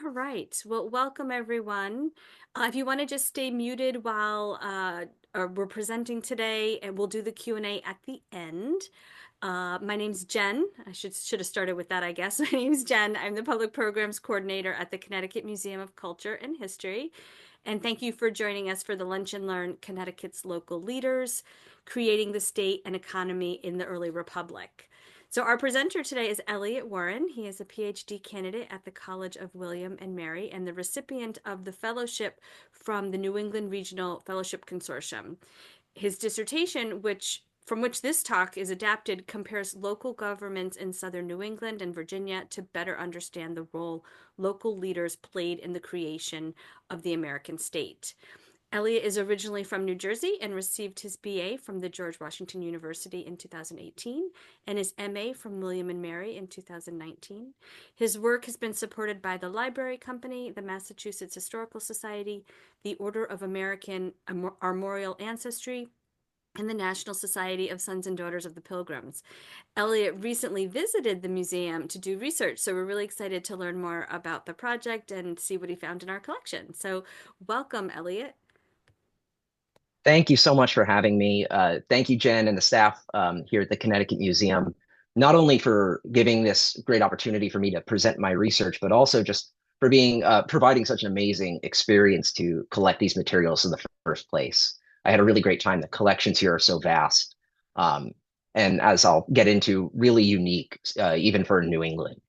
All right. Well, welcome everyone. If you want to just stay muted while we're presenting today, and we'll do the Q&A at the end. My name's Jen. I should have started with that, I guess. My name's Jen. I'm the Public Programs Coordinator at the Connecticut Museum of Culture and History. And thank you for joining us for the Lunch and Learn Connecticut's Local Leaders, Creating the State and Economy in the Early Republic. So our presenter today is Elliot Warren. He is a PhD candidate at the College of William and Mary and the recipient of the fellowship from the New England Regional Fellowship Consortium. His dissertation, from which this talk is adapted, compares local governments in southern New England and Virginia to better understand the role local leaders played in the creation of the American state. Elliot is originally from New Jersey and received his BA from the George Washington University in 2018 and his MA from William and Mary in 2019. His work has been supported by the Library Company, the Massachusetts Historical Society, the Order of American Armorial Ancestry, and the National Society of Sons and Daughters of the Pilgrims. Elliot recently visited the museum to do research, so we're really excited to learn more about the project and see what he found in our collection. So welcome, Elliot. Thank you so much for having me. Thank you, Jen, and the staff here at the Connecticut Museum, not only for giving this great opportunity for me to present my research, but also just for being providing such an amazing experience to collect these materials in the first place. I had a really great time. The collections here are so vast, and as I'll get into, really unique, even for New England.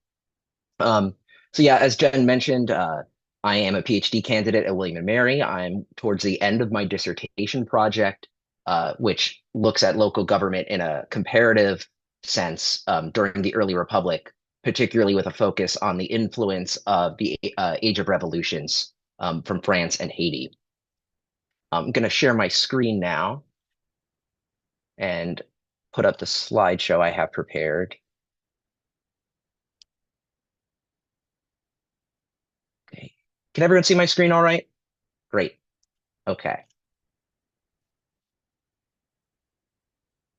So yeah, as Jen mentioned, I am a PhD candidate at William and Mary. I'm towards the end of my dissertation project, which looks at local government in a comparative sense during the early republic, particularly with a focus on the influence of the Age of Revolutions from France and Haiti. I'm going to share my screen now and put up the slideshow I have prepared. Okay. Can everyone see my screen all right? Great. Okay.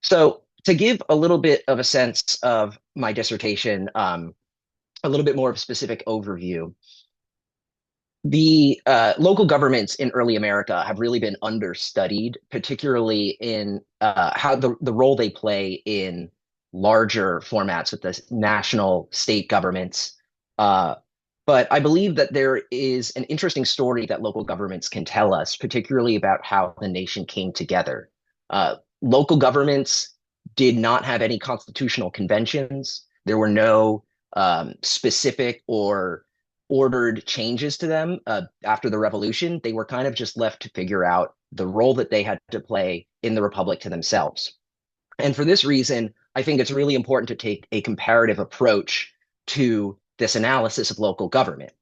So to give a little bit of a sense of my dissertation, a little bit more of a specific overview, the local governments in early America have really been understudied, particularly in how the role they play in larger formats with the national state governments. But I believe that there is an interesting story that local governments can tell us, particularly about how the nation came together. Local governments did not have any constitutional conventions. There were no specific or ordered changes to them after the revolution. They were kind of just left to figure out the role that they had to play in the republic to themselves. And for this reason, I think it's really important to take a comparative approach to this analysis of local government.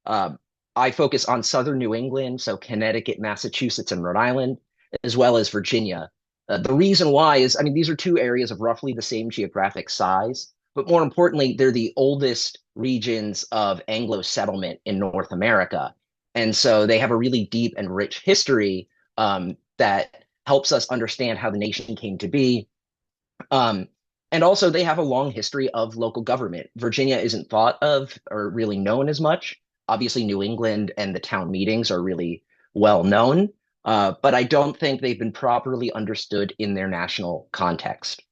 I focus on southern New England, so Connecticut, Massachusetts, and Rhode Island, as well as Virginia. The reason why is, I mean, these are two areas of roughly the same geographic size, but more importantly, they're the oldest regions of Anglo settlement in North America. And so they have a really deep and rich history that helps us understand how the nation came to be. And also, they have a long history of local government. Virginia isn't thought of or really known as much. Obviously, New England and the town meetings are really well known, but I don't think they've been properly understood in their national context.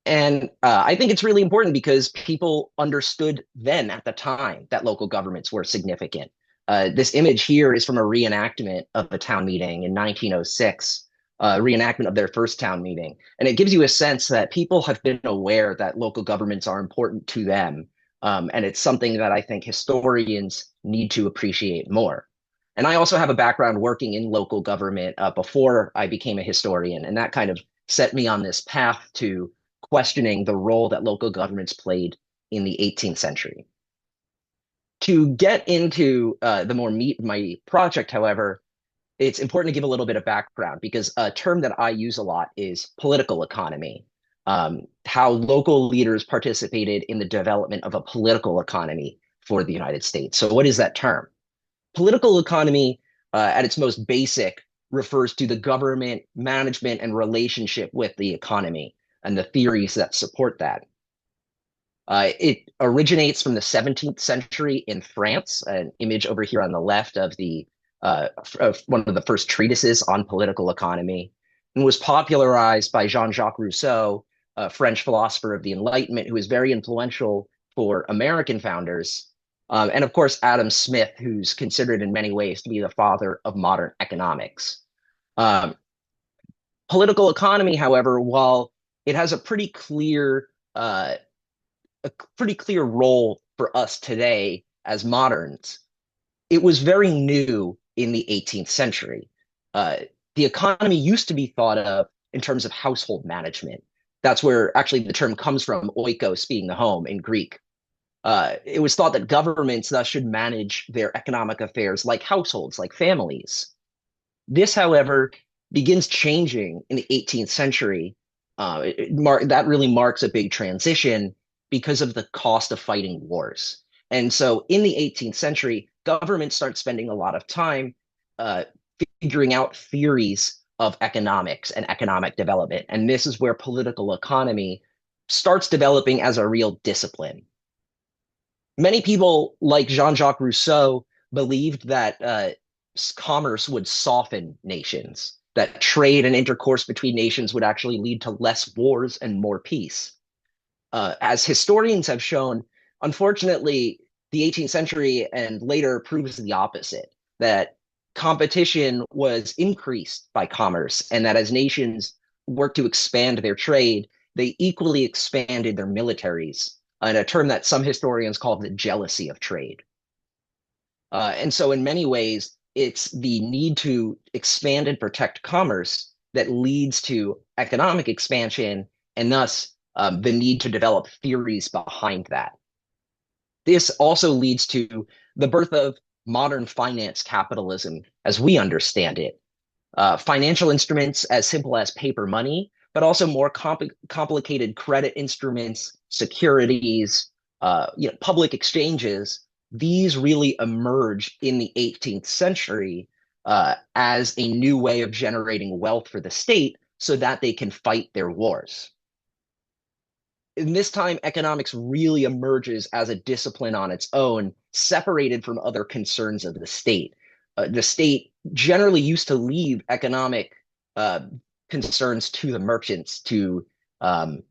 And I think it's really important because people understood then at the time that local governments were significant. This image here is from a reenactment of a town meeting in 1906, reenactment of their first town meeting. And it gives you a sense that people have been aware that local governments are important to them. And it's something that I think historians need to appreciate more. And I also have a background working in local government before I became a historian, and that kind of set me on this path to questioning the role that local governments played in the 18th century. To get into the more meat of my project, however, it's important to give a little bit of background because a term that I use a lot is political economy, how local leaders participated in the development of a political economy for the United States. So what is that term? Political economy, at its most basic, refers to the government management and relationship with the economy and the theories that support that. It originates from the 17th century in France, an image over here on the left of the of one of the first treatises on political economy, and was popularized by Jean-Jacques Rousseau, a French philosopher of the Enlightenment, who was very influential for American founders. And of course, Adam Smith, who's considered in many ways to be the father of modern economics. Um, Political economy, however, while it has uh, a pretty clear role for us today as moderns, it was very new in the 18th century. Uh, the economy used to be thought of in terms of household management. That's where actually the term comes from, oikos being the home in Greek. It was thought that governments thus should manage their economic affairs like households, like families. This, however, begins changing in the 18th century. That really marks a big transition because of the cost of fighting wars. And so in the 18th century, governments start spending a lot of time uh, figuring out theories of economics and economic development. And this is where political economy starts developing as a real discipline. Many people, like Jean-Jacques Rousseau, believed that commerce would soften nations, that trade and intercourse between nations would actually lead to less wars and more peace. As historians have shown, unfortunately, the 18th century and later proves the opposite, that competition was increased by commerce, and that as nations worked to expand their trade, they equally expanded their militaries, in a term that some historians call the jealousy of trade. And so, in many ways, it's the need to expand and protect commerce that leads to economic expansion, and thus the need to develop theories behind that. This also leads to the birth of modern finance capitalism as we understand it. Financial instruments as simple as paper money, but also more complicated credit instruments, securities, public exchanges. These really emerge in the 18th century as a new way of generating wealth for the state so that they can fight their wars. In this time, economics really emerges as a discipline on its own, separated from other concerns of the state. The state generally used to leave economic uh, concerns to the merchants to um,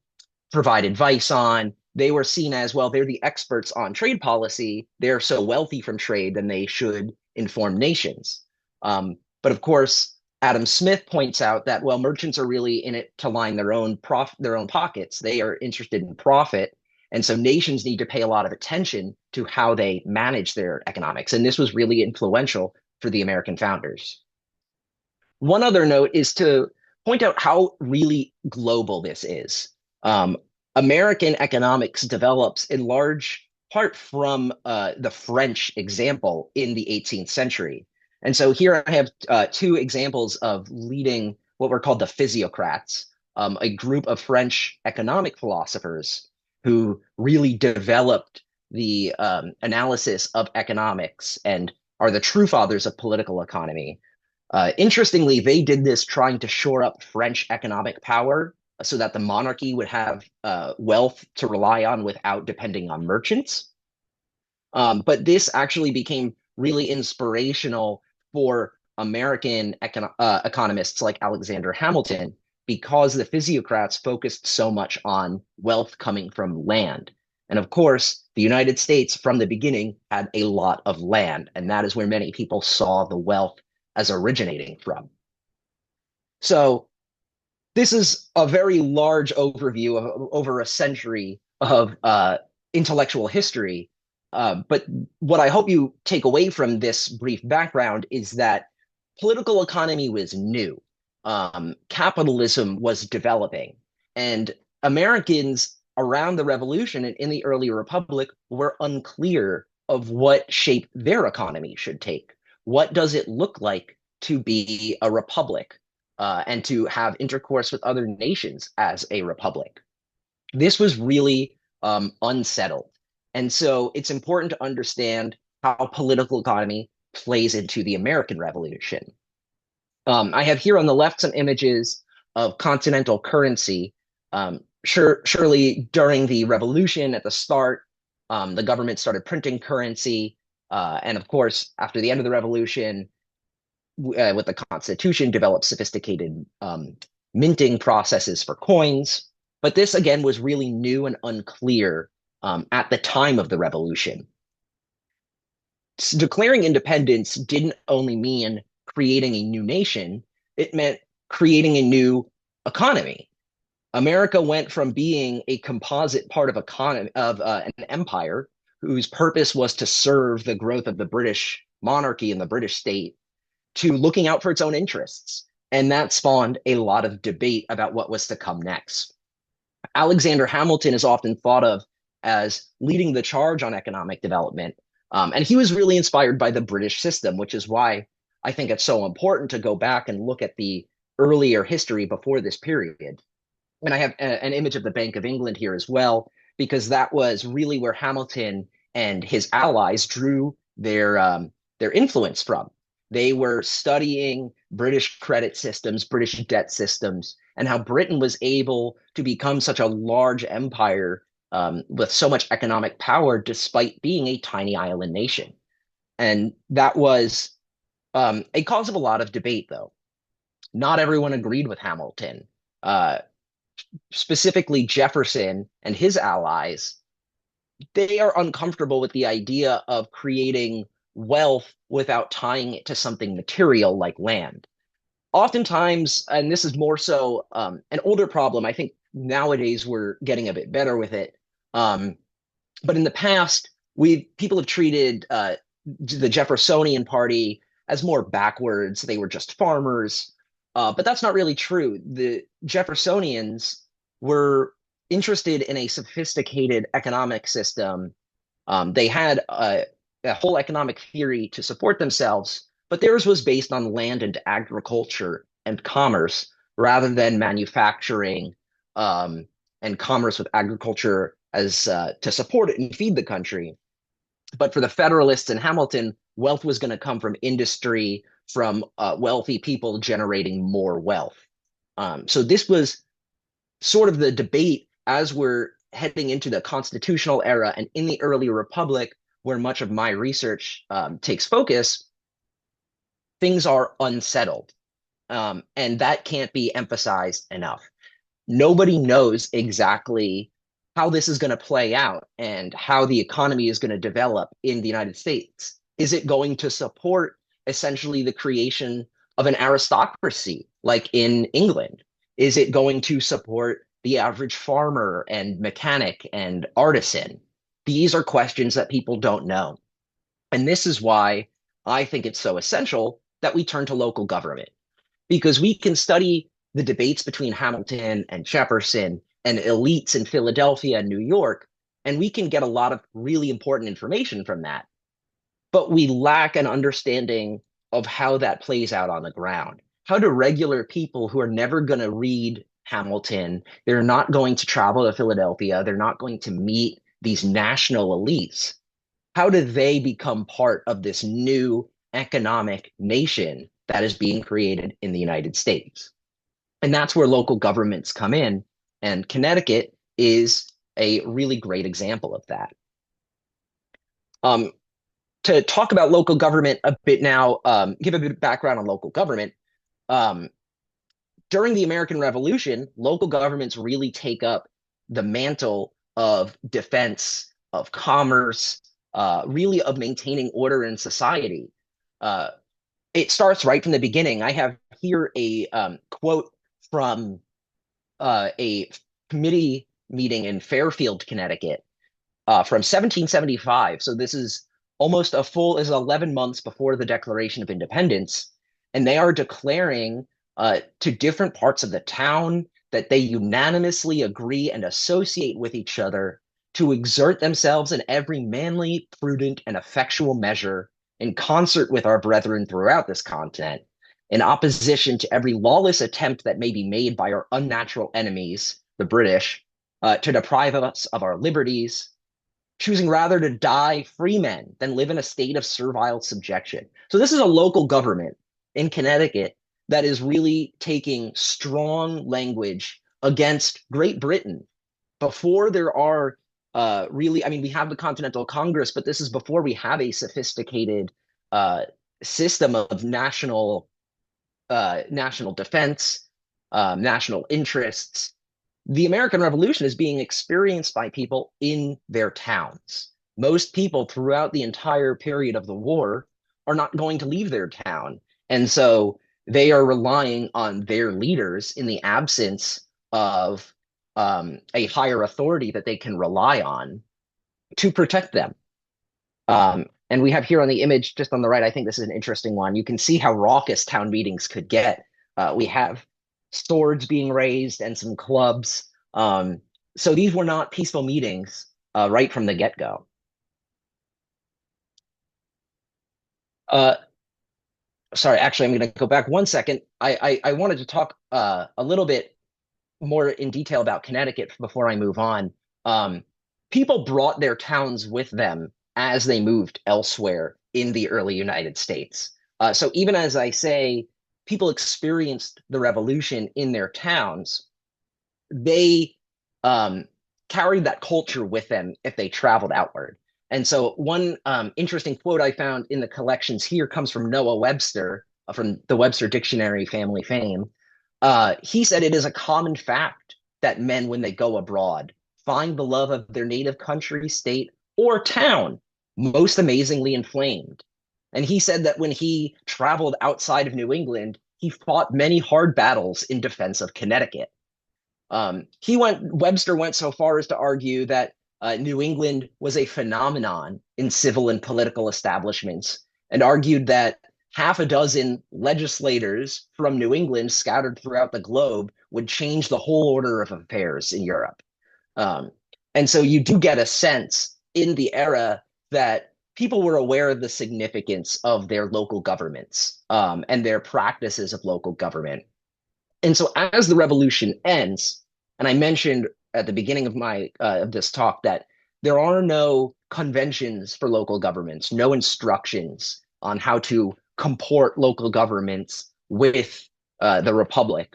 provide advice on. They were seen as, well, they're the experts on trade policy. They're so wealthy from trade, then they should inform nations. But of course, Adam Smith points out that, well, merchants are really in it to line their own pockets. They are interested in profit. And so nations need to pay a lot of attention to how they manage their economics. And this was really influential for the American founders. One other note is to point out how really global this is. Um, American economics develops in large part from the French example in the 18th century. And so here I have two examples of leading what were called the physiocrats, a group of French economic philosophers who really developed the analysis of economics and are the true fathers of political economy. Interestingly, they did this trying to shore up French economic power so that the monarchy would have wealth to rely on without depending on merchants. But this actually became really inspirational for American economists like Alexander Hamilton because the physiocrats focused so much on wealth coming from land. And of course, the United States from the beginning had a lot of land, and that is where many people saw the wealth as originating from. So this is a very large overview of over a century of intellectual history. But what I hope you take away from this brief background is that political economy was new. Capitalism was developing, and Americans around the revolution and in the early republic were unclear of what shape their economy should take. What does it look like to be a republic and to have intercourse with other nations as a republic? This was really unsettled. And so it's important to understand how political economy plays into the American Revolution. I have here on the left some images of continental currency. surely during the revolution at the start, the government started printing currency. And of course, after the end of the revolution, with the Constitution, developed sophisticated minting processes for coins. But this, again, was really new and unclear at the time of the revolution. Declaring independence didn't only mean creating a new nation, it meant creating a new economy. America went from being a composite part of an empire whose purpose was to serve the growth of the British monarchy and the British state to looking out for its own interests. And that spawned a lot of debate about what was to come next. Alexander Hamilton is often thought of as leading the charge on economic development. And he was really inspired by the British system, which is why I think it's so important to go back and look at the earlier history before this period. And I have an image of the Bank of England here as well, because that was really where Hamilton and his allies drew their influence from. They were studying British credit systems, British debt systems, and how Britain was able to become such a large empire with so much economic power, despite being a tiny island nation. And that was a cause of a lot of debate, though. Not everyone agreed with Hamilton. Uh, Specifically Jefferson and his allies, they are uncomfortable with the idea of creating wealth without tying it to something material like land. Oftentimes, and this is more so an older problem, I think nowadays we're getting a bit better with it. Um, but in the past, we people have treated the Jeffersonian Party as more backwards. They were just farmers. But that's not really true. The Jeffersonians were interested in a sophisticated economic system. They had a whole economic theory to support themselves, but theirs was based on land and agriculture and commerce rather than manufacturing and commerce with agriculture as to support it and feed the country. But for the Federalists in Hamilton, wealth was going to come from industry, from wealthy people generating more wealth. So this was sort of the debate as we're heading into the constitutional era and in the early republic, where much of my research takes focus. Things are unsettled, and that can't be emphasized enough. Nobody knows exactly how this is going to play out and how the economy is going to develop in the United States. Is it going to support essentially the creation of an aristocracy like in England? Is it going to support the average farmer and mechanic and artisan? These are questions that people don't know. And this is why I think it's so essential that we turn to local government, because we can study the debates between Hamilton and Jefferson and elites in Philadelphia and New York, and we can get a lot of really important information from that. But we lack an understanding of how that plays out on the ground. How do regular people who are never going to read Hamilton, they're not going to travel to Philadelphia, they're not going to meet these national elites, how do they become part of this new economic nation that is being created in the United States? And that's where local governments come in. And Connecticut is a really great example of that. Um, to talk about local government a bit now, give a bit of background on local government. Um, During the American Revolution, local governments really take up the mantle of defense, of commerce, really of maintaining order in society. Uh, it starts right from the beginning. I have here a quote from a committee meeting in Fairfield, Connecticut, from 1775. So this is almost a full is 11 months before the Declaration of Independence, and they are declaring to different parts of the town that they unanimously agree and associate with each other to exert themselves in every manly, prudent, and effectual measure in concert with our brethren throughout this continent, in opposition to every lawless attempt that may be made by our unnatural enemies, the British, to deprive us of our liberties, choosing rather to die free men than live in a state of servile subjection. So this is a local government in Connecticut that is really taking strong language against Great Britain before there are really, I mean, we have the Continental Congress, but this is before we have a sophisticated uh, system of national defense, national interests. The American Revolution is being experienced by people in their towns. Most people throughout the entire period of the war are not going to leave their town. And so they are relying on their leaders in the absence of a higher authority that they can rely on to protect them. And we have here on the image, just on the right, I think this is an interesting one. You can see how raucous town meetings could get. We have swords being raised and some clubs. So these were not peaceful meetings right from the get-go. Uh, Sorry, actually, I'm going to go back 1 second. I wanted to talk a little bit more in detail about Connecticut before I move on. Um, People brought their towns with them as they moved elsewhere in the early United States. So even as I say, people experienced the revolution in their towns, they um, carried that culture with them if they traveled outward. And so, one interesting quote I found in the collections here comes from Noah Webster from the Webster Dictionary Family Fame. He said it is a common fact that men, when they go abroad, find the love of their native country, state, or town most amazingly inflamed. And he said that when he traveled outside of New England, he fought many hard battles in defense of Connecticut. Webster went so far as to argue that New England was a phenomenon in civil and political establishments, and argued that half a dozen legislators from New England scattered throughout the globe would change the whole order of affairs in Europe. Um, and so you do get a sense in the era that people were aware of the significance of their local governments and their practices of local government. And so as the revolution ends, and I mentioned at the beginning of my of this talk that there are no conventions for local governments, no instructions on how to comport local governments with the republic.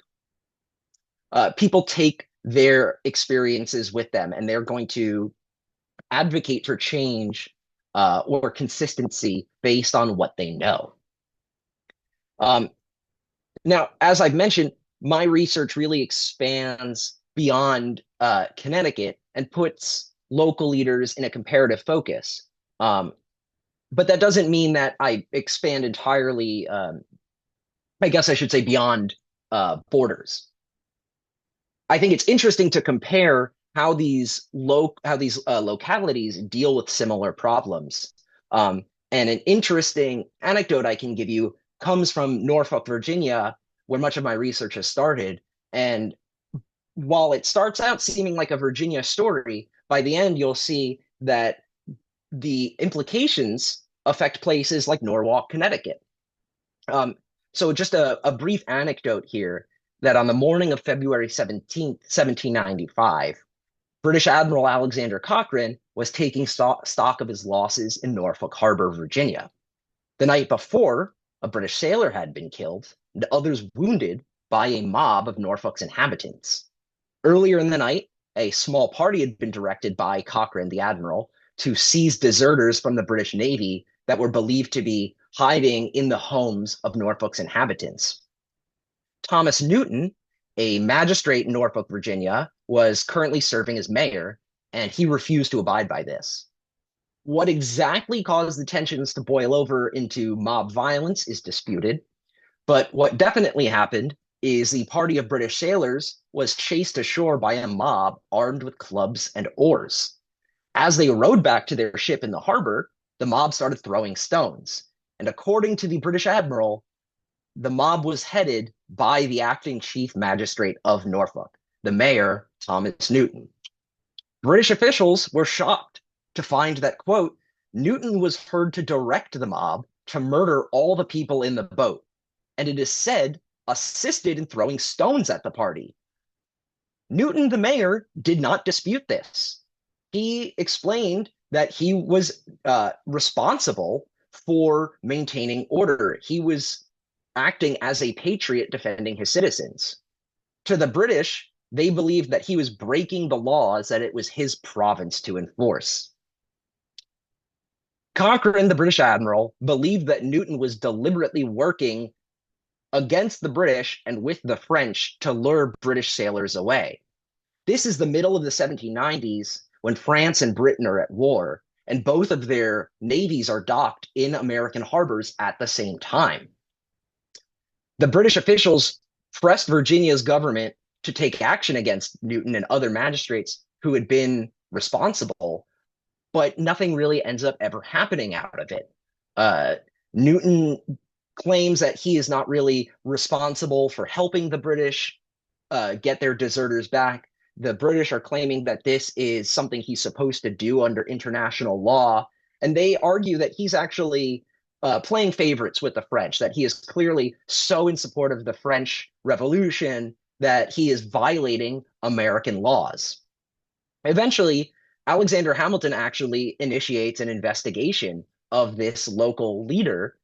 People take their experiences with them, and they're going to advocate for change or consistency based on what they know. Um, Now, as I've mentioned, my research really expands beyond Connecticut and puts local leaders in a comparative focus. Um, but that doesn't mean that I expand entirely, I guess I should say, beyond borders. I think it's interesting to compare how these localities deal with similar problems. And an interesting anecdote I can give you comes from Norfolk, Virginia, where much of my research has started. And while it starts out seeming like a Virginia story, by the end you'll see that the implications affect places like Norwalk, Connecticut. Um, so just a brief anecdote here that on the morning of February 17th, 1795, British Admiral Alexander Cochrane was taking stock of his losses in Norfolk Harbor, Virginia. The night before, a British sailor had been killed and others wounded by a mob of Norfolk's inhabitants. Earlier in the night, a small party had been directed by Cochrane, the admiral, to seize deserters from the British Navy that were believed to be hiding in the homes of Norfolk's inhabitants. Thomas Newton, a magistrate in Norfolk, Virginia, was currently serving as mayor, and he refused to abide by this. What exactly caused the tensions to boil over into mob violence is disputed, but what definitely happened is the party of British sailors was chased ashore by a mob armed with clubs and oars. As they rowed back to their ship in the harbor, the mob started throwing stones. And according to the British admiral, the mob was headed by the acting chief magistrate of Norfolk, the mayor, Thomas Newton. British officials were shocked to find that, quote, Newton was heard to direct the mob to murder all the people in the boat, and it is said assisted in throwing stones at the party. Newton, the mayor, did not dispute this. He explained that he was responsible for maintaining order. He was acting as a patriot defending his citizens. To the British, they believed that he was breaking the laws that it was his province to enforce. Cochrane, the British admiral, believed that Newton was deliberately working against the British and with the French to lure British sailors away. This is the middle of the 1790s when France and Britain are at war, and both of their navies are docked in American harbors at the same time. The British officials pressed Virginia's government to take action against Newton and other magistrates who had been responsible, but nothing really ends up ever happening out of it. Uh, Newton claims that he is not really responsible for helping the British get their deserters back. The British are claiming that this is something he's supposed to do under international law. And they argue that he's actually playing favorites with the French, that he is clearly so in support of the French Revolution that he is violating American laws. Eventually, Alexander Hamilton actually initiates an investigation of this local leader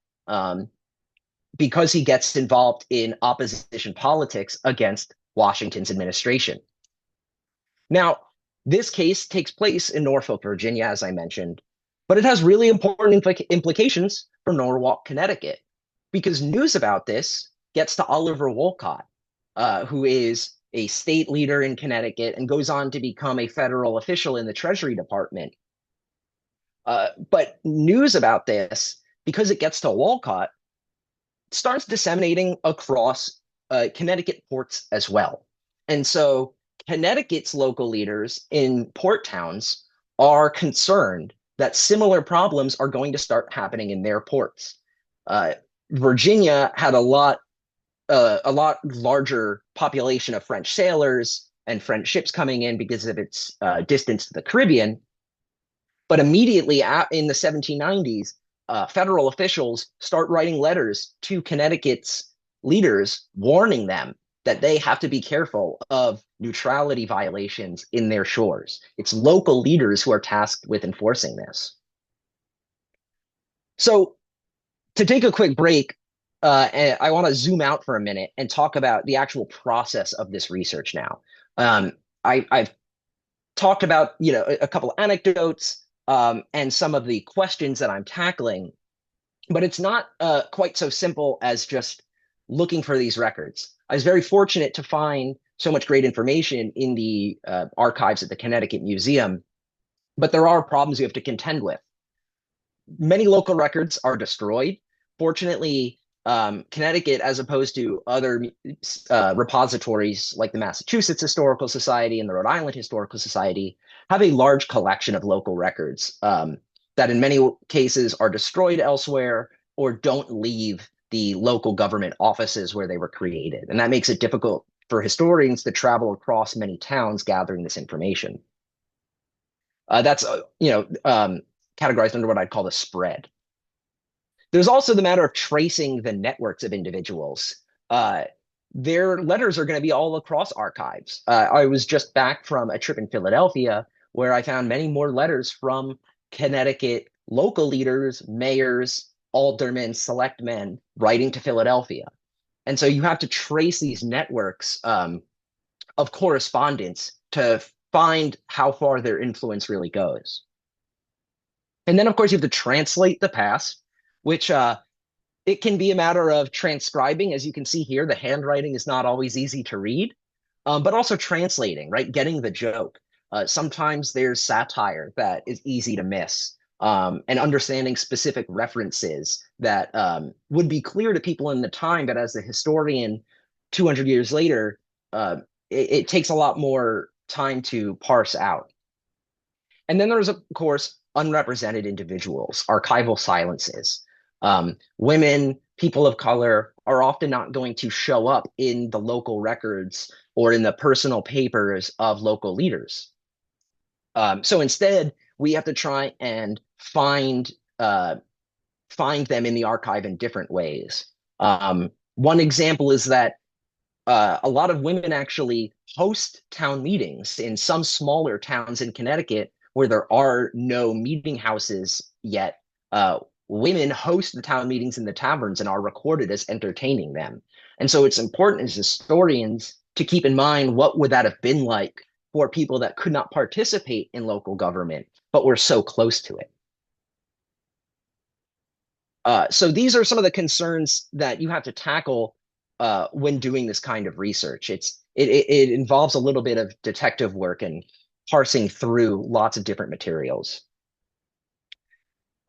because he gets involved in opposition politics against Washington's administration. Now, this case takes place in Norfolk, Virginia, as I mentioned, but it has really important implications for Norwalk, Connecticut, because news about this gets to Oliver Wolcott, who is a state leader in Connecticut and goes on to become a federal official in the Treasury Department. But news about this, because it gets to Wolcott, starts disseminating across Connecticut ports as well. And so Connecticut's local leaders in port towns are concerned that similar problems are going to start happening in their ports. Uh, Virginia had a lot larger population of French sailors and French ships coming in because of its distance to the Caribbean. But immediately in the 1790s, federal officials start writing letters to Connecticut's leaders, warning them that they have to be careful of neutrality violations in their shores. It's local leaders who are tasked with enforcing this. So, to take a quick break, I want to zoom out for a minute and talk about the actual process of this research now. Um, I've talked about a couple anecdotes and some of the questions that I'm tackling, but it's not quite so simple as just looking for these records. I was very fortunate to find so much great information in the archives at the Connecticut Museum, but there are problems you have to contend with. Many local records are destroyed. Fortunately, Connecticut, as opposed to other repositories like the Massachusetts Historical Society and the Rhode Island Historical Society, have a large collection of local records that in many cases are destroyed elsewhere or don't leave the local government offices where they were created. And that makes it difficult for historians to travel across many towns gathering this information. That's categorized under what I'd call the spread. There's also the matter of tracing the networks of individuals. Their letters are going to be all across archives. I was just back from a trip in Philadelphia where I found many more letters from Connecticut local leaders, mayors, aldermen, selectmen writing to Philadelphia. And so you have to trace these networks of correspondence to find how far their influence really goes. And then, of course, you have to translate the past, which it can be a matter of transcribing. As you can see here, the handwriting is not always easy to read, but also translating, right? Getting the joke. Sometimes there's satire that is easy to miss, and understanding specific references that would be clear to people in the time, but as a historian 200 years later, it takes a lot more time to parse out. And then there's, of course, unrepresented individuals, archival silences. Women, people of color are often not going to show up in the local records or in the personal papers of local leaders. So instead, we have to try and find them in the archive in different ways. One example is that a lot of women actually host town meetings in some smaller towns in Connecticut where there are no meeting houses yet. Women host the town meetings in the taverns and are recorded as entertaining them. And so it's important as historians to keep in mind what would that have been like for people that could not participate in local government, but were so close to it. So these are some of the concerns that you have to tackle when doing this kind of research. It involves a little bit of detective work and parsing through lots of different materials.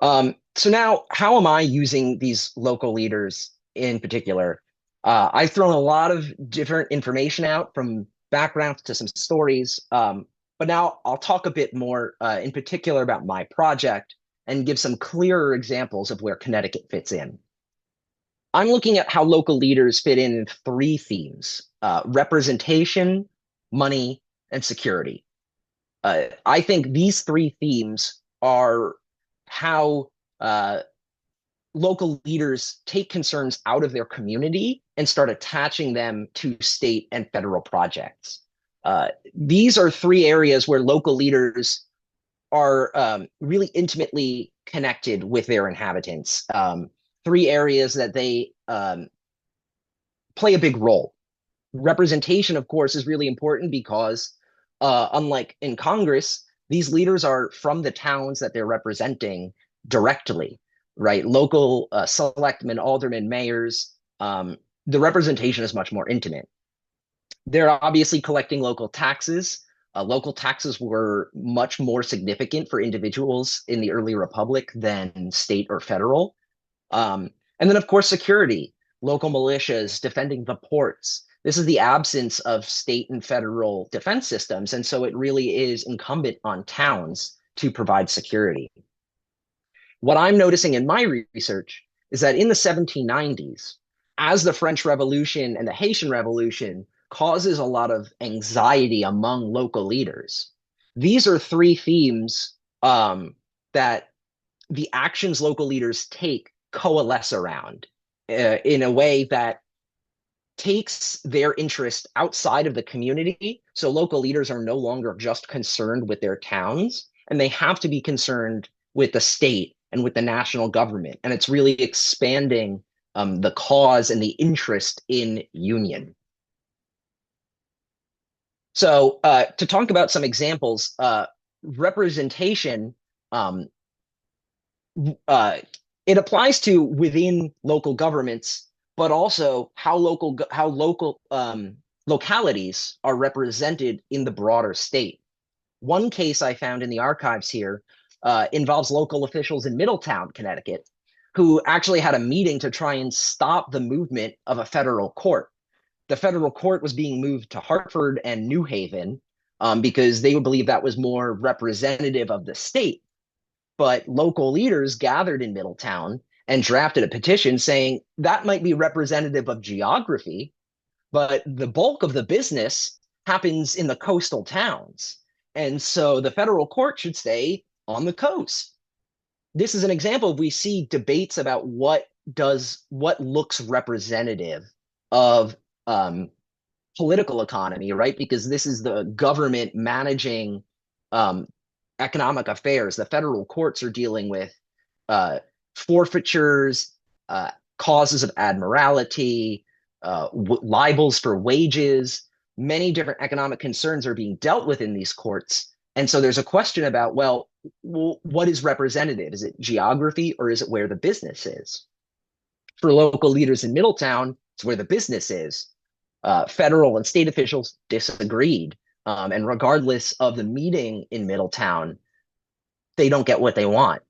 So now, how am I using these local leaders in particular? I've thrown a lot of different information out from backgrounds to some stories, but now I'll talk a bit more in particular about my project and give some clearer examples of where Connecticut fits in. I'm looking at how local leaders fit in three themes: representation, money, and security. I think these three themes are how local leaders take concerns out of their community and start attaching them to state and federal projects. These are three areas where local leaders are really intimately connected with their inhabitants. Three areas that they play a big role. Representation, of course, is really important because, unlike in Congress, these leaders are from the towns that they're representing directly, right? Local selectmen, aldermen, mayors. The representation is much more intimate. They're obviously collecting local taxes. Local taxes were much more significant for individuals in the early republic than state or federal. And then, of course, security, local militias defending the ports. This is the absence of state and federal defense systems. And so it really is incumbent on towns to provide security. What I'm noticing in my research is that in the 1790s, as the French Revolution and the Haitian Revolution causes a lot of anxiety among local leaders, these are three themes that the actions local leaders take coalesce around in a way that takes their interest outside of the community. So local leaders are no longer just concerned with their towns, and they have to be concerned with the state and with the national government. And it's really expanding the cause and the interest in union. So to talk about some examples, representation um, uh, it applies to within local governments, but also how local localities are represented in the broader state. One case I found in the archives here involves local officials in Middletown, Connecticut, who actually had a meeting to try and stop the movement of a federal court. The federal court was being moved to Hartford and New Haven because they would believe that was more representative of the state. But local leaders gathered in Middletown and drafted a petition saying that might be representative of geography, but the bulk of the business happens in the coastal towns. And so the federal court should stay on the coast. This is an example of we see debates about what looks representative of political economy, right? Because this is the government managing um, economic affairs. The federal courts are dealing with uh, forfeitures, causes of admiralty, libels for wages. Many different economic concerns are being dealt with in these courts. And so there's a question about, well, what is representative? Is it geography or is it where the business is? For local leaders in Middletown, it's where the business is. Federal and state officials disagreed. And regardless of the meeting in Middletown, they don't get what they want.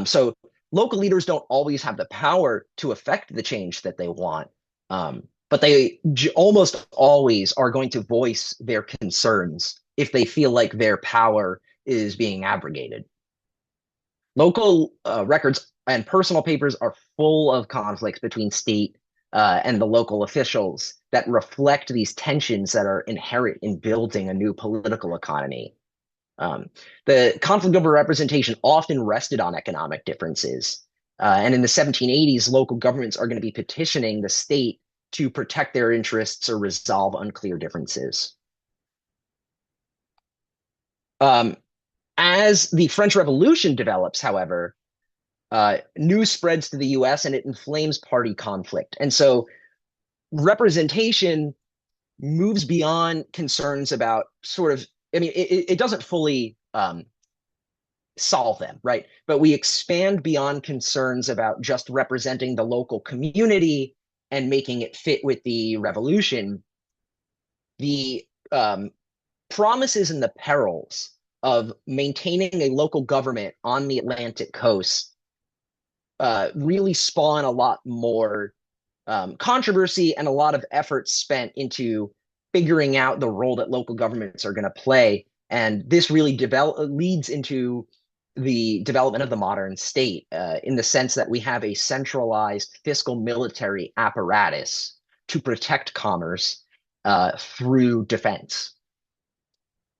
So local leaders don't always have the power to affect the change that they want, but they almost always are going to voice their concerns if they feel like their power is being abrogated. Local records and personal papers are full of conflicts between state and the local officials that reflect these tensions that are inherent in building a new political economy. Um, the conflict over representation often rested on economic differences. And in the 1780s, local governments are going to be petitioning the state to protect their interests or resolve unclear differences. Um, as the French Revolution develops, however, news spreads to the US and it inflames party conflict. And so representation moves beyond concerns about sort of, I mean, it doesn't fully solve them, right? But we expand beyond concerns about just representing the local community and making it fit with the revolution. The promises and the perils of maintaining a local government on the Atlantic coast really spawn a lot more controversy and a lot of effort spent into figuring out the role that local governments are going to play. And this really leads into the development of the modern state in the sense that we have a centralized fiscal military apparatus to protect commerce through defense.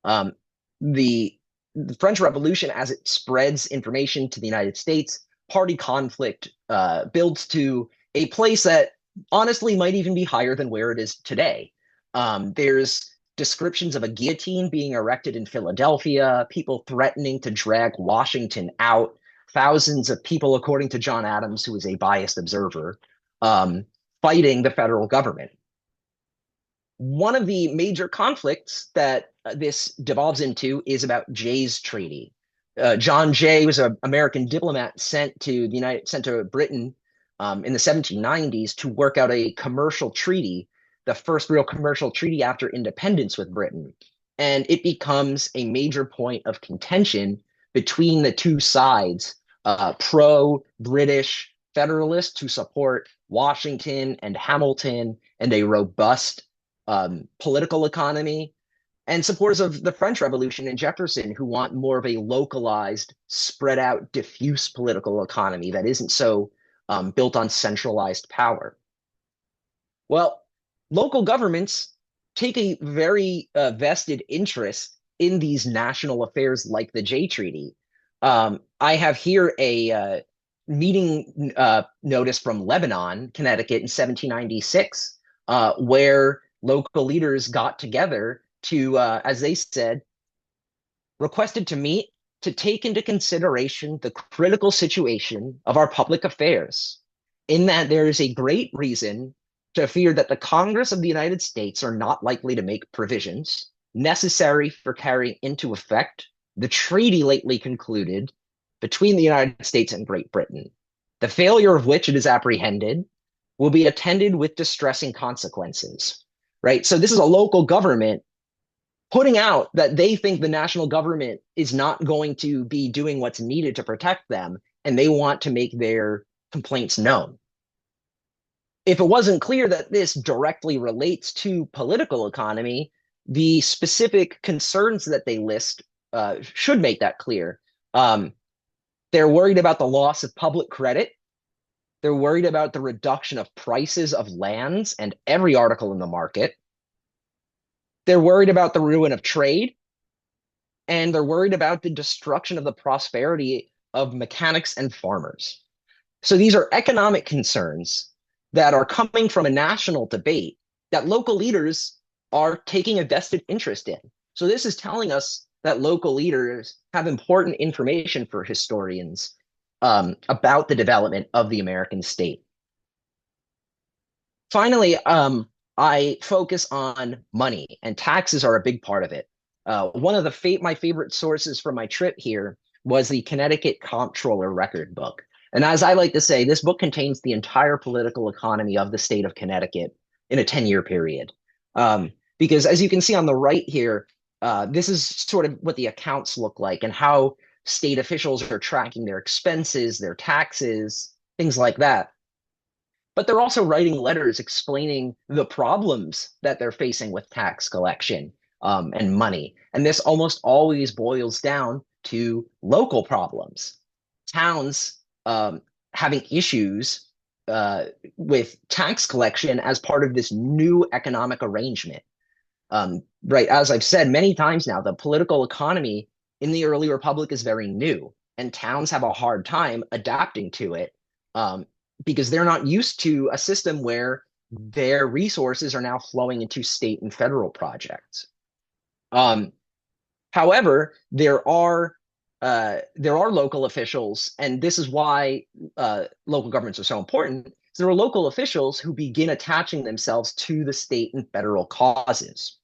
Um, the, the French Revolution, as it spreads information to the United States, party conflict builds to a place that honestly might even be higher than where it is today. There's descriptions of a guillotine being erected in Philadelphia, people threatening to drag Washington out, thousands of people, according to John Adams, who is a biased observer, um, fighting the federal government. One of the major conflicts that this devolves into is about Jay's Treaty. John Jay was an American diplomat sent to Britain in the 1790s to work out a commercial treaty, the first real commercial treaty after independence with Britain. And it becomes a major point of contention between the two sides, pro-British Federalists who support Washington and Hamilton and a robust political economy, and supporters of the French Revolution and Jefferson who want more of a localized, spread out, diffuse political economy that isn't so built on centralized power. Well, local governments take a very vested interest in these national affairs like the Jay Treaty. I have here a meeting notice from Lebanon, Connecticut in 1796, where local leaders got together to, as they said, requested to meet to take into consideration the critical situation of our public affairs, in that there is a great reason to fear that the Congress of the United States are not likely to make provisions necessary for carrying into effect the treaty lately concluded between the United States and Great Britain, the failure of which it is apprehended will be attended with distressing consequences, right? So this is a local government putting out that they think the national government is not going to be doing what's needed to protect them, and they want to make their complaints known. If it wasn't clear that this directly relates to political economy, the specific concerns that they list should make that clear. They're worried about the loss of public credit. They're worried about the reduction of prices of lands and every article in the market. They're worried about the ruin of trade, and they're worried about the destruction of the prosperity of mechanics and farmers. So these are economic concerns that are coming from a national debate that local leaders are taking a vested interest in. So this is telling us that local leaders have important information for historians about the development of the American state. Finally, I focus on money, and taxes are a big part of it. One of my favorite sources for my trip here was the Connecticut Comptroller Record Book. And as I like to say, this book contains the entire political economy of the state of Connecticut in a 10-year period. Because as you can see on the right here, this is sort of what the accounts look like and how state officials are tracking their expenses, their taxes, things like that. But they're also writing letters explaining the problems that they're facing with tax collection and money. And this almost always boils down to local problems. Towns having issues with tax collection as part of this new economic arrangement. Right, as I've said many times now, the political economy in the early republic is very new, and towns have a hard time adapting to it because they're not used to a system where their resources are now flowing into state and federal projects. However, there are local officials, and this is why local governments are so important. So there are local officials who begin attaching themselves to the state and federal causes.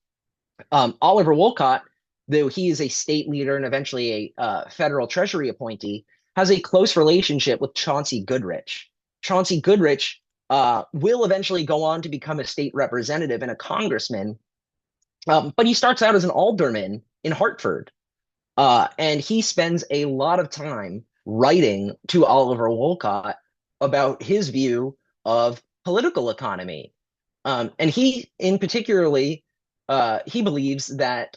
Oliver Wolcott, though he is a state leader and eventually a federal treasury appointee, has a close relationship with Chauncey Goodrich. Chauncey Goodrich will eventually go on to become a state representative and a congressman, but he starts out as an alderman in Hartford. And he spends a lot of time writing to Oliver Wolcott about his view of political economy. And he, in particularly, he believes that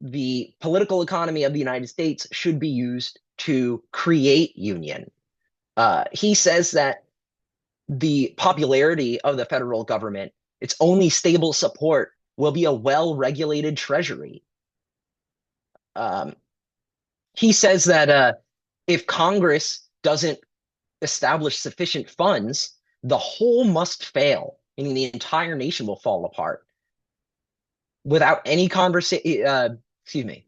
the political economy of the United States should be used to create union. He says that the popularity of the federal government, its only stable support, will be a well-regulated treasury. Um, he says that if Congress doesn't establish sufficient funds, the whole must fail, meaning the entire nation will fall apart without any conversation. Excuse me.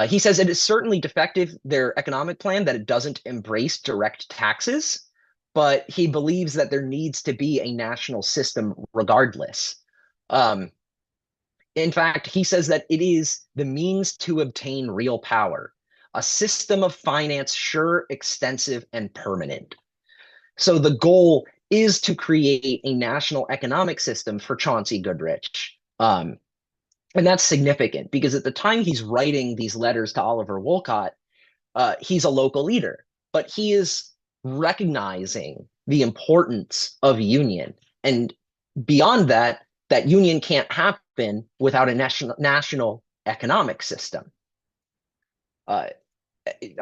He says it is certainly defective, their economic plan, that it doesn't embrace direct taxes, but he believes that there needs to be a national system regardless. Um, in fact, he says that it is the means to obtain real power, a system of finance sure, extensive, and permanent. So the goal is to create a national economic system for Chauncey Goodrich. And that's significant because at the time he's writing these letters to Oliver Wolcott, he's a local leader, but he is recognizing the importance of union. And beyond that, that union can't happen without a national economic system. Uh,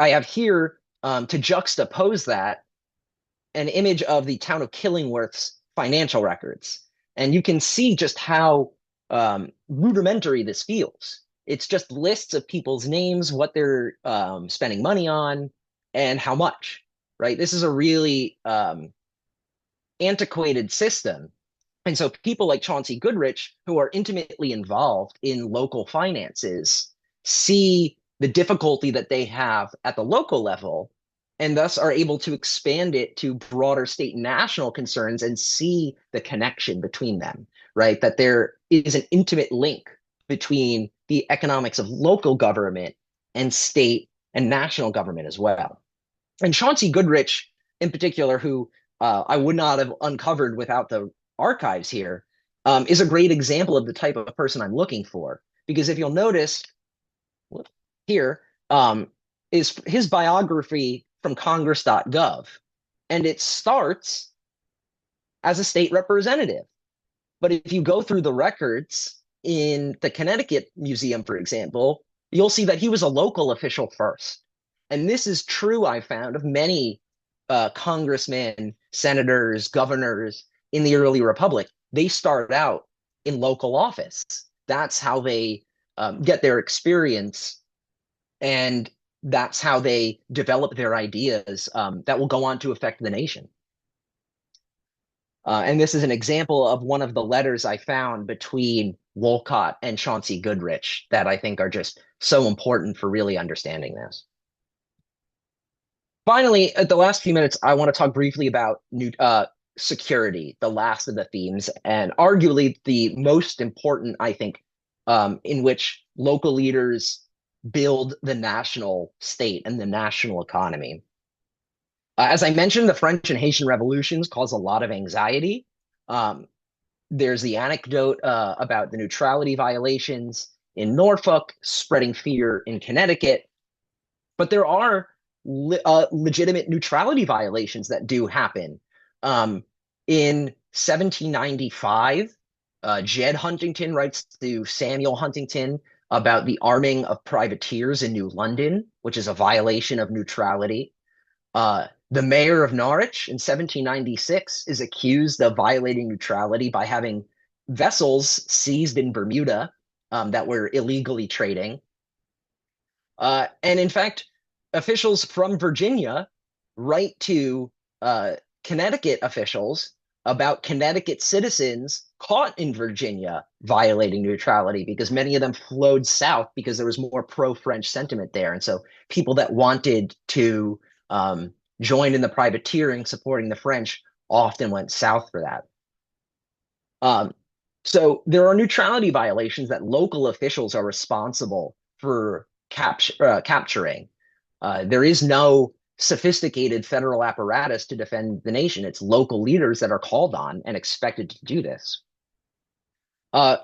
I have here to juxtapose that an image of the town of Killingworth's financial records. And you can see just how rudimentary this feels. It's just lists of people's names, what they're spending money on, and how much, right? This is a really antiquated system. And so people like Chauncey Goodrich, who are intimately involved in local finances, see the difficulty that they have at the local level and thus are able to expand it to broader state and national concerns and see the connection between them, right? That there is an intimate link between the economics of local government and state and national government as well. And Chauncey Goodrich, in particular, who I would not have uncovered without the archives here, is a great example of the type of person I'm looking for. Because if you'll notice here, is his biography from congress.gov. And it starts as a state representative. But if you go through the records in the Connecticut Museum, for example, you'll see that he was a local official first. And this is true, I found, of many congressmen, senators, governors in the early republic. They start out in local office. That's how they get their experience, and that's how they develop their ideas that will go on to affect the nation. And this is an example of one of the letters I found between Wolcott and Chauncey Goodrich that I think are just so important for really understanding this. Finally, at the last few minutes, I want to talk briefly about security, the last of the themes, and arguably the most important, I think, in which local leaders build the national state and the national economy. As I mentioned, the French and Haitian revolutions caused a lot of anxiety. There's the anecdote about the neutrality violations in Norfolk, spreading fear in Connecticut. But there are legitimate neutrality violations that do happen. In 1795, Jed Huntington writes to Samuel Huntington about the arming of privateers in New London, which is a violation of neutrality. The mayor of Norwich in 1796 is accused of violating neutrality by having vessels seized in Bermuda that were illegally trading. And in fact, officials from Virginia write to Connecticut officials about Connecticut citizens caught in Virginia violating neutrality because many of them flowed south because there was more pro-French sentiment there. And so people that wanted to join in the privateering supporting the French often went south for that. Um, so there are neutrality violations that local officials are responsible for capturing. There is no sophisticated federal apparatus to defend the nation. It's local leaders that are called on and expected to do this. Uh,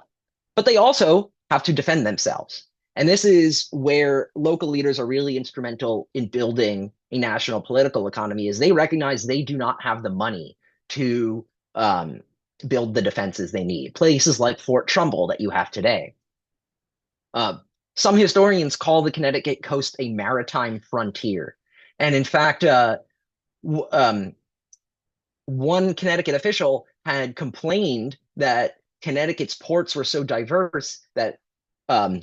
but they also have to defend themselves. And this is where local leaders are really instrumental in building a national political economy, is they recognize they do not have the money to um, build the defenses they need. Places like Fort Trumbull that you have today. Uh, some historians call the Connecticut coast a maritime frontier. And in fact, one Connecticut official had complained that Connecticut's ports were so diverse that um,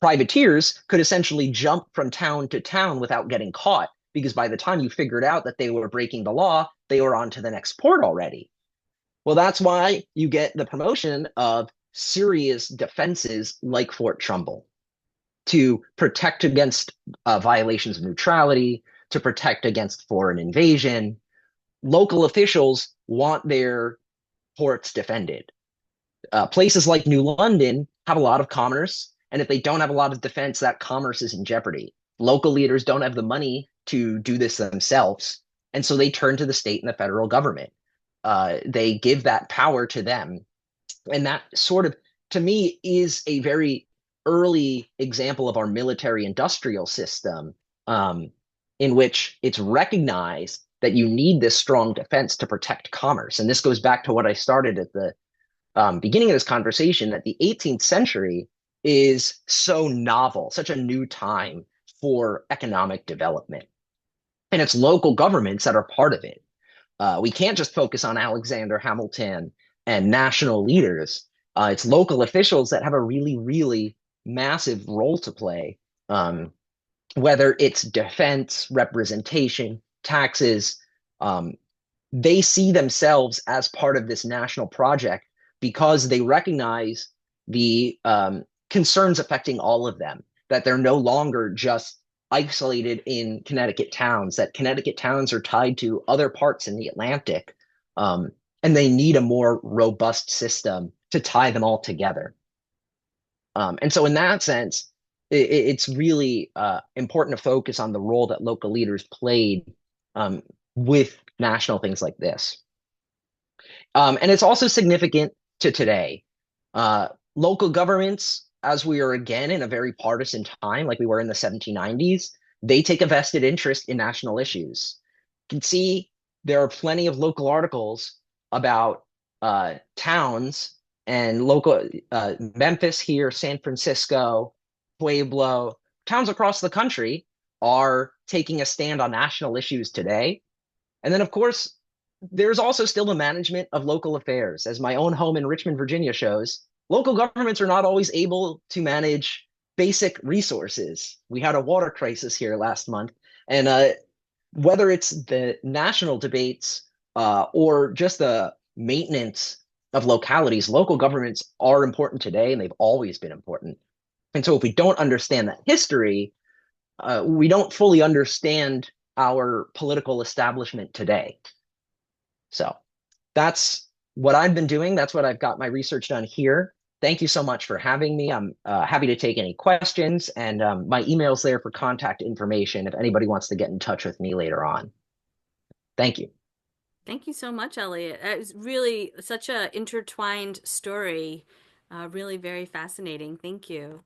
privateers could essentially jump from town to town without getting caught, because by the time you figured out that they were breaking the law, they were on to the next port already. Well, that's why you get the promotion of serious defenses like Fort Trumbull to protect against violations of neutrality, to protect against foreign invasion. Local officials want their ports defended. Places like New London have a lot of commerce, and if they don't have a lot of defense, that commerce is in jeopardy. Local leaders don't have the money to do this themselves, and so they turn to the state and the federal government. They give that power to them, and that sort of, to me, is a very early example of our military industrial system, in which it's recognized that you need this strong defense to protect commerce. And this goes back to what I started at the beginning of this conversation, that the 18th century is so novel, such a new time for economic development. And it's local governments that are part of it. We can't just focus on Alexander Hamilton and national leaders. It's local officials that have a really, really massive role to play, whether it's defense, representation, taxes. Um, they see themselves as part of this national project because they recognize the concerns affecting all of them, that they're no longer just isolated in Connecticut towns, that Connecticut towns are tied to other parts in the Atlantic, um, and they need a more robust system to tie them all together. And so, in that sense, it's really important to focus on the role that local leaders played with national things like this. And it's also significant to today. Local governments, as we are again in a very partisan time, like we were in the 1790s, they take a vested interest in national issues. You can see there are plenty of local articles about towns and local Memphis here, San Francisco, Pueblo, towns across the country are taking a stand on national issues today. And then, of course, there's also still the management of local affairs. As my own home in Richmond, Virginia shows, local governments are not always able to manage basic resources. We had a water crisis here last month, and whether it's the national debates or just the maintenance of localities, local governments are important today, and they've always been important. And so if we don't understand that history, we don't fully understand our political establishment today. So that's what I've been doing. That's what I've got my research done here. Thank you so much for having me. I'm happy to take any questions, and my email's there for contact information if anybody wants to get in touch with me later on. Thank you. Thank you so much, Elliot. It was really such a intertwined story. Really very fascinating. Thank you.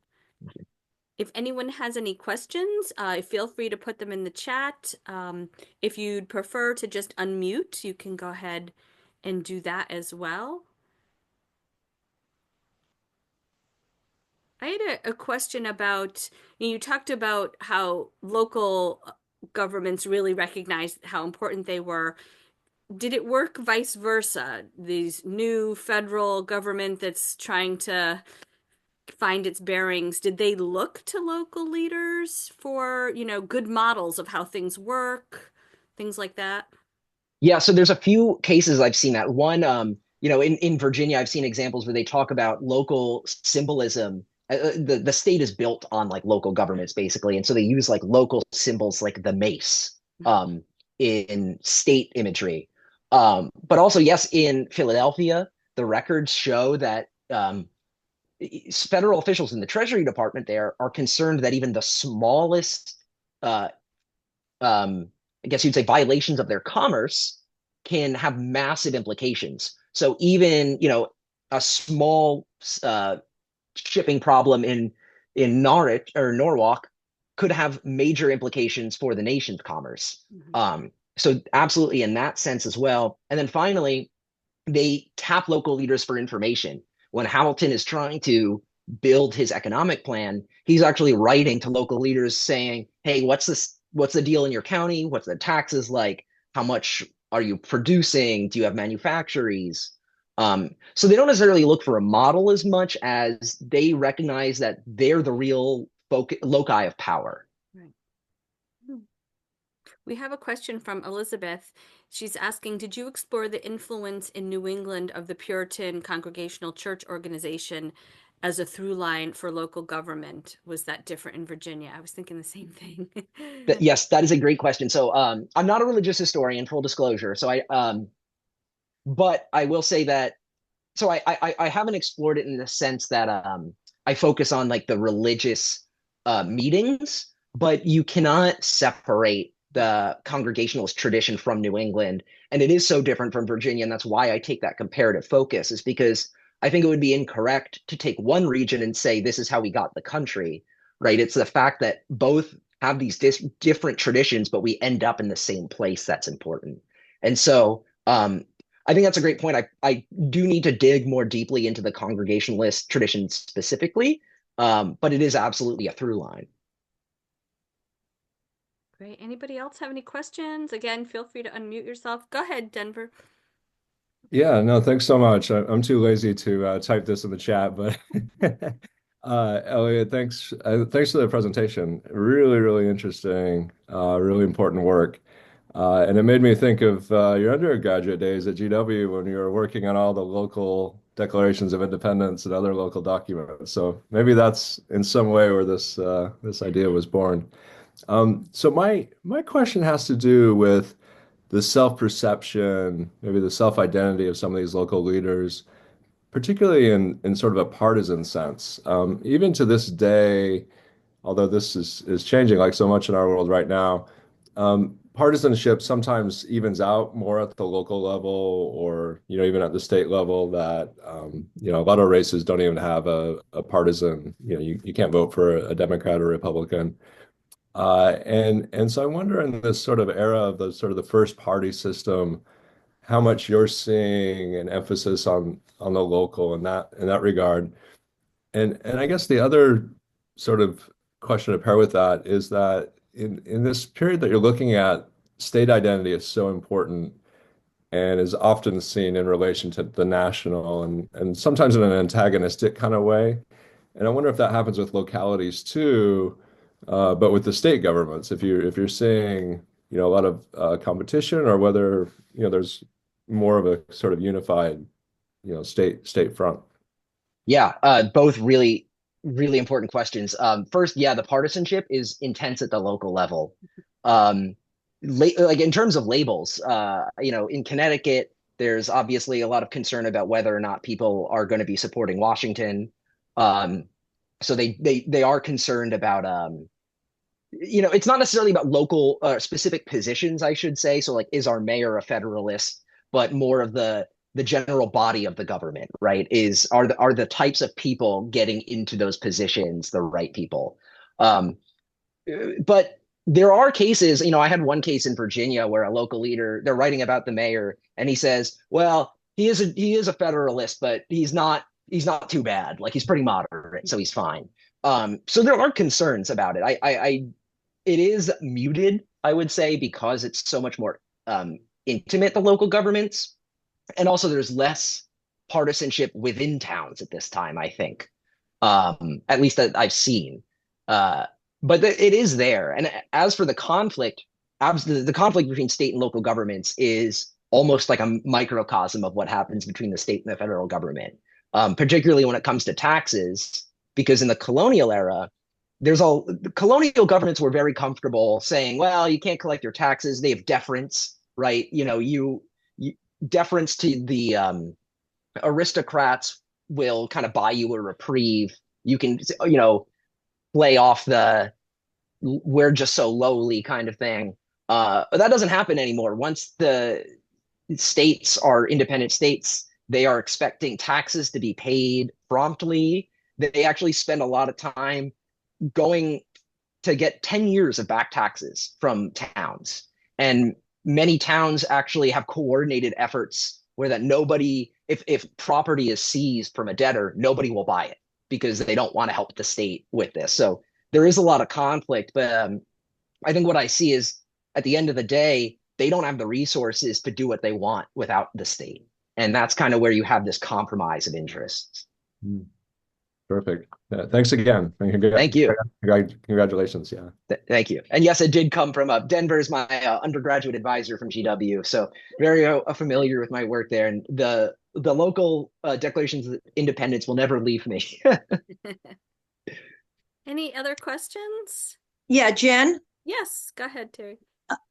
If anyone has any questions, feel free to put them in the chat. If you'd prefer to just unmute, you can go ahead and do that as well. I had a question about, you talked about how local governments really recognized how important they were. Did it work vice versa? These new federal government that's trying to find its bearings, did they look to local leaders for, good models of how things work, things like that? Yeah, so there's a few cases I've seen that. One, in Virginia, I've seen examples where they talk about local symbolism. The state is built on like local governments basically, and so they use like local symbols like the mace in state imagery. But also, yes, in Philadelphia, the records show that federal officials in the Treasury Department there are concerned that even the smallest, uh, I guess you'd say, violations of their commerce can have massive implications. So even, a small shipping problem in Norwich or Norwalk could have major implications for the nation's commerce. Mhm. So absolutely in that sense as well. And then finally, they tap local leaders for information. When Hamilton is trying to build his economic plan, he's actually writing to local leaders saying, "Hey, what's this? What's the deal in your county? What's the taxes like? How much are you producing? Do you have manufactories?" So they don't necessarily look for a model as much as they recognize that they're the real loci of power. Right. Hmm. We have a question from Elizabeth. She's asking, did you explore the influence in New England of the Puritan Congregational Church organization as a through line for local government? Was that different in Virginia? I was thinking the same thing. Yes, that is a great question. So I'm not a religious historian, full disclosure. But I will say that I haven't explored it in the sense that I focus on like the religious meetings, but you cannot separate the Congregationalist tradition from New England, and it is so different from Virginia, and that's why I take that comparative focus. Is because I think it would be incorrect to take one region and say this is how we got the country, right? It's the fact that both have these different traditions, but we end up in the same place that's important. And so I think that's a great point. I do need to dig more deeply into the Congregationalist tradition specifically, but it is absolutely a through line. Great. Anybody else have any questions? Again, feel free to unmute yourself. Go ahead, Denver. Yeah, no, thanks so much. I'm too lazy to type this in the chat, but Elliot, thanks for the presentation. Really, really interesting, really important work. And it made me think of your undergraduate days at GW when you were working on all the local declarations of independence and other local documents. So maybe that's in some way where this idea was born. So my question has to do with the self-perception, maybe the self-identity of some of these local leaders, particularly in sort of a partisan sense. Even to this day, although this is changing like so much in our world right now, partisanship sometimes evens out more at the local level or even at the state level that a lot of races don't even have a partisan, you can't vote for a Democrat or Republican. And so I wonder in this sort of era of the sort of the first party system, how much you're seeing an emphasis on the local in that regard. And I guess the other sort of question to pair with that is that in this period that you're looking at, state identity is so important and is often seen in relation to the national and sometimes in an antagonistic kind of way. And I wonder if that happens with localities too, but with the state governments, if you're seeing, a lot of competition or whether, there's more of a sort of unified, state front. Yeah, both really, really important questions. First, yeah, the partisanship is intense at the local level. Um, like in terms of labels, in Connecticut, there's obviously a lot of concern about whether or not people are going to be supporting Washington. Um, so they are concerned about it's not necessarily about local specific positions, I should say. So like, is our mayor a federalist? But more of the general body of the government, right? Are the types of people getting into those positions the right people? Um, but there are cases, I had one case in Virginia where a local leader, they're writing about the mayor, and he says, well, he is a federalist, but he's not too bad. Like he's pretty moderate, so he's fine. So there are concerns about it. It is muted, I would say, because it's so much more intimate, the local governments. And also there's less partisanship within towns at this time, I think. At least that I've seen. Uh, but it is there. And as for the conflict, the conflict between state and local governments is almost like a microcosm of what happens between the state and the federal government, particularly when it comes to taxes, because in the colonial era, colonial governments were very comfortable saying, well, you can't collect your taxes. They have deference, right? deference to the aristocrats will kind of buy you a reprieve. You can, play off the we're just so lowly kind of thing. But that doesn't happen anymore. Once the states are independent states, they are expecting taxes to be paid promptly. They actually spend a lot of time going to get 10 years of back taxes from towns. And many towns actually have coordinated efforts where that nobody, if property is seized from a debtor, nobody will buy it because they don't want to help the state with this. So there is a lot of conflict, but I think what I see is at the end of the day, they don't have the resources to do what they want without the state. And that's kind of where you have this compromise of interests. Mm. Perfect. Thanks again. And Thank you. Congratulations. Yeah. Thank you. And yes, it did come from Denver is my undergraduate advisor from GW, so very familiar with my work there. And the local declarations of independence will never leave me. Any other questions? Yeah, Jen. Yes, go ahead, Terry.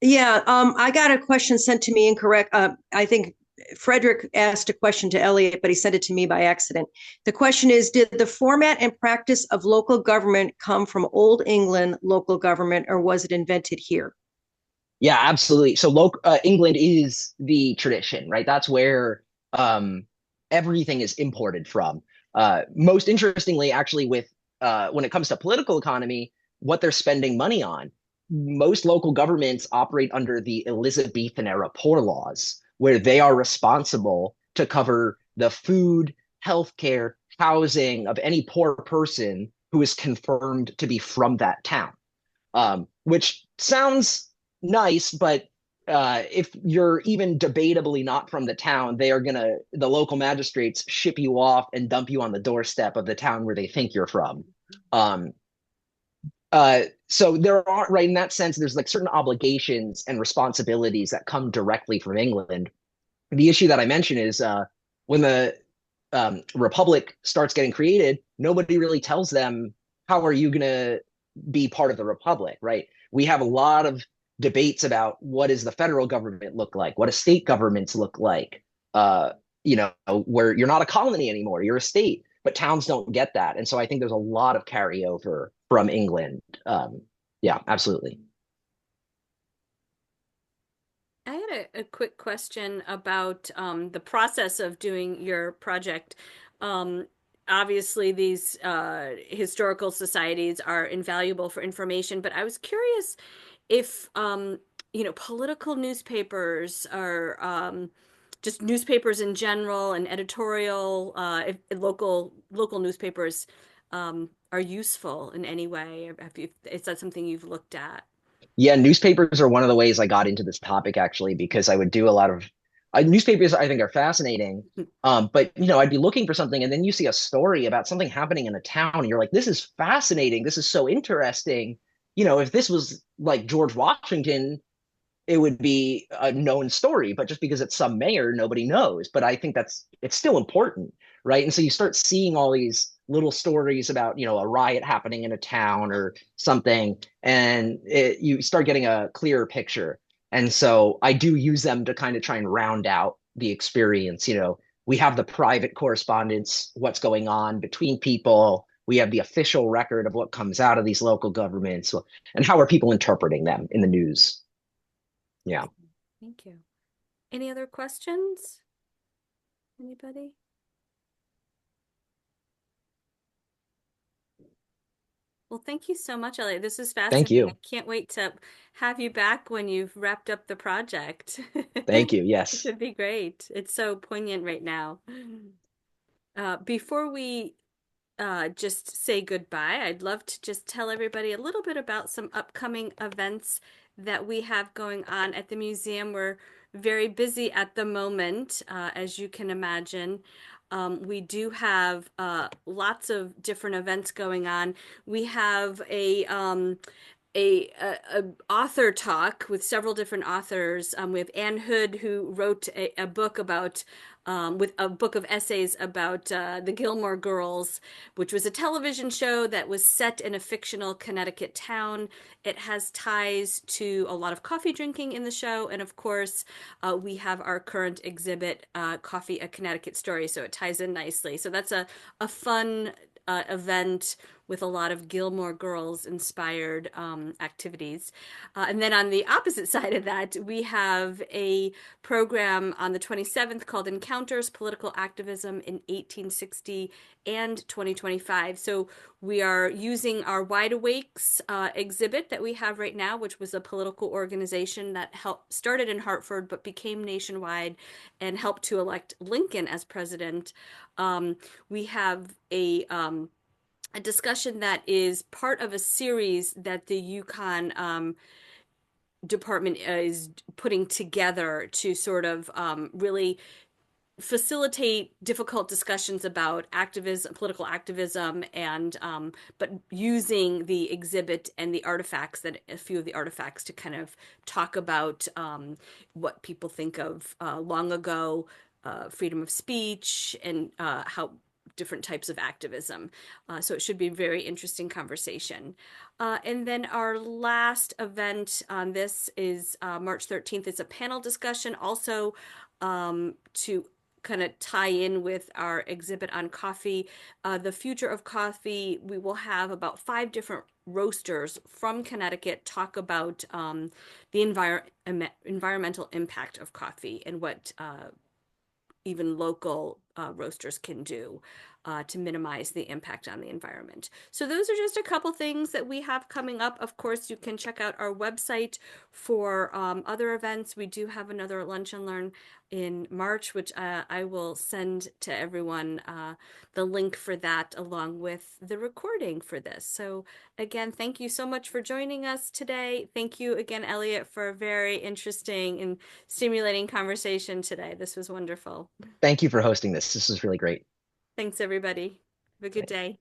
Yeah, I got a question sent to me incorrect. I think Frederick asked a question to Elliot, but he sent it to me by accident. The question is, did the format and practice of local government come from Old England local government, or was it invented here? Yeah, absolutely. So England is the tradition, right? That's where everything is imported from. Most interestingly, actually, with when it comes to political economy, what they're spending money on, most local governments operate under the Elizabethan era poor laws, where they are responsible to cover the food, healthcare, housing of any poor person who is confirmed to be from that town. Which sounds nice, but if you're even debatably not from the town, the local magistrates ship you off and dump you on the doorstep of the town where they think you're from. Um, so there are, right, in that sense, there's like certain obligations and responsibilities that come directly from England. The issue that I mentioned is when the Republic starts getting created, nobody really tells them, how are you going to be part of the Republic, right? We have a lot of debates about what does the federal government look like? What do state governments look like? Where you're not a colony anymore, you're a state, but towns don't get that. And so I think there's a lot of carryover from England. Yeah, absolutely. I had a quick question about the process of doing your project. Um, Obviously, these historical societies are invaluable for information, but I was curious if political newspapers or just newspapers in general and editorial if local newspapers are useful in any way. Is that something you've looked at? Yeah, newspapers are one of the ways I got into this topic actually, because I would do a lot of newspapers I think are fascinating. But I'd be looking for something and then you see a story about something happening in a town and you're like, this is fascinating. This is so interesting. If this was like George Washington, it would be a known story, but just because it's some mayor, nobody knows. But I think it's still important, right? And so you start seeing all these little stories about, a riot happening in a town or something, and you start getting a clearer picture. And so I do use them to kind of try and round out the experience. We have the private correspondence, what's going on between people. We have the official record of what comes out of these local governments, and how are people interpreting them in the news. Yeah. Thank you. Any other questions? Anybody? Well, thank you so much, Elliot. This is Thank fascinating. I you. can't wait to have you back when you've wrapped up the project. Thank you. It Yes. should be great. It's so poignant right now. Before we just say goodbye, I'd love to just tell everybody a little bit about some upcoming events that we have going on at the museum. We're very busy at the moment, as you can imagine. We do have lots of different events going on. We have a author talk with several different authors. We have Anne Hood, who wrote a book about with a book of essays about the Gilmore Girls, which was a television show that was set in a fictional Connecticut town. It has ties to a lot of coffee drinking in the show, and of course, we have our current exhibit, Coffee: A Connecticut Story, so it ties in nicely. So that's a fun event with a lot of Gilmore Girls inspired activities. And then on the opposite side of that, we have a program on the 27th called Encounters Political Activism in 1860 and 2025. So we are using our Wide Awakes exhibit that we have right now, which was a political organization that started in Hartford but became nationwide and helped to elect Lincoln as president. We have a discussion that is part of a series that the Yukon department is putting together to sort of really facilitate difficult discussions about activism, political activism, and but using the exhibit and the artifacts, that a few of the artifacts, to kind of talk about what people think of long ago, freedom of speech, and how different types of activism. So it should be a very interesting conversation. And then our last event on this is March 13th. It's a panel discussion also to kind of tie in with our exhibit on coffee, the future of coffee. We will have about 5 different roasters from Connecticut talk about the environmental impact of coffee and what even local roasters can do to minimize the impact on the environment. So those are just a couple things that we have coming up. Of course, you can check out our website for other events. We do have another Lunch and Learn in March, which I will send to everyone the link for that along with the recording for this. So again, thank you so much for joining us today. Thank you again, Elliot, for a very interesting and stimulating conversation today. This was wonderful. Thank you for hosting this. This is really great. Thanks, everybody. Have a good day.